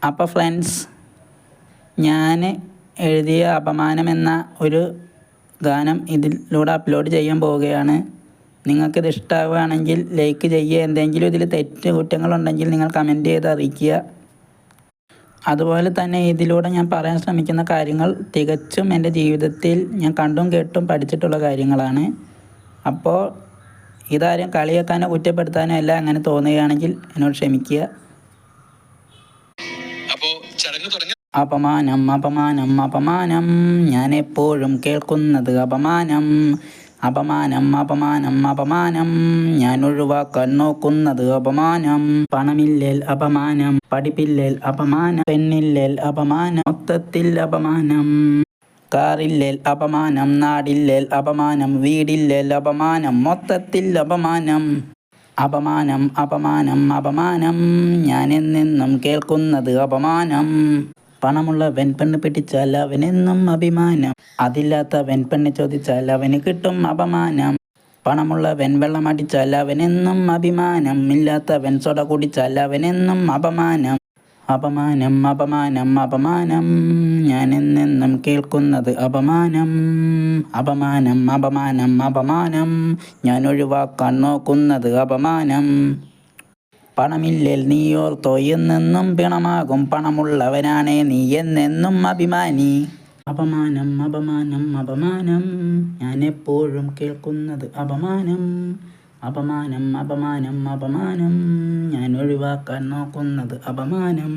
അപ്പോൾ ഫ്രണ്ട്സ്, ഞാൻ എഴുതിയ അപമാനം എന്ന ഒരു ഗാനം ഇതിലൂടെ അപ്ലോഡ് ചെയ്യാൻ പോവുകയാണ്. നിങ്ങൾക്കിത് ഇഷ്ടമാവുകയാണെങ്കിൽ ലൈക്ക് ചെയ്യുക. എന്തെങ്കിലും ഇതിൽ തെറ്റ് കുറ്റങ്ങളുണ്ടെങ്കിൽ നിങ്ങൾ കമൻറ്റ് ചെയ്ത് അറിയിക്കുക. അതുപോലെ തന്നെ ഇതിലൂടെ ഞാൻ പറയാൻ ശ്രമിക്കുന്ന കാര്യങ്ങൾ തികച്ചും എൻ്റെ ജീവിതത്തിൽ ഞാൻ കണ്ടും കേട്ടും പഠിച്ചിട്ടുള്ള കാര്യങ്ങളാണ്. അപ്പോൾ ഇതാരും കളിയാക്കാനോ കുറ്റപ്പെടുത്താനോ അല്ല. അങ്ങനെ തോന്നുകയാണെങ്കിൽ എന്നോട് ക്ഷമിക്കുക. അപമാനം അപമാനം അപമാനം, ഞാൻ എപ്പോഴും കേൾക്കുന്നത് അപമാനം. അപമാനം അപമാനം അപമാനം, ഞാൻ ഒഴിവാക്കാൻ നോക്കുന്നത് അപമാനം. പണമില്ലേൽ അപമാനം, പഠിപ്പില്ലേൽ അപമാനം, പെണ്ണില്ലേൽ അപമാനം, മൊത്തത്തിൽ അപമാനം. കാറില്ലേൽ അപമാനം, നാടില്ലേൽ അപമാനം, വീടില്ലേൽ അപമാനം, മൊത്തത്തിൽ അപമാനം. അപമാനം അപമാനം അപമാനം, ഞാൻ എന്നെന്നും കേൾക്കുന്നത് അപമാനം. പണമുള്ളവൻ പെണ്ണ് പിടിച്ചാൽ അവനെന്നും അഭിമാനം, അതില്ലാത്തവൻ പെണ്ണ് ചോദിച്ചാൽ അവന് കിട്ടും അപമാനം. പണമുള്ളവൻ വെള്ളമടിച്ചാൽ അവനെന്നും അഭിമാനം, ഇല്ലാത്തവൻ സോഡ കുടിച്ചാൽ അവനെന്നും അപമാനം. അപമാനം അപമാനം അപമാനം, ഞാൻ എന്നെന്നും കേൾക്കുന്നത് അപമാനം. അപമാനം അപമാനം അപമാനം, ഞാൻ ഒഴിവാക്കാൻ നോക്കുന്നത് അപമാനം. പണമില്ലേൽ നീ ഓർത്തോ എന്നെന്നും പിണമാകും, പണമുള്ളവനാണേ നീ എന്നെന്നും അഭിമാനി. അപമാനം അപമാനം അപമാനം, ഞാൻ എപ്പോഴും കേൾക്കുന്നത് അപമാനം. അപമാനം അപമാനം അപമാനം, ഞാൻ ഒഴിവാക്കാൻ നോക്കുന്നത് അപമാനം.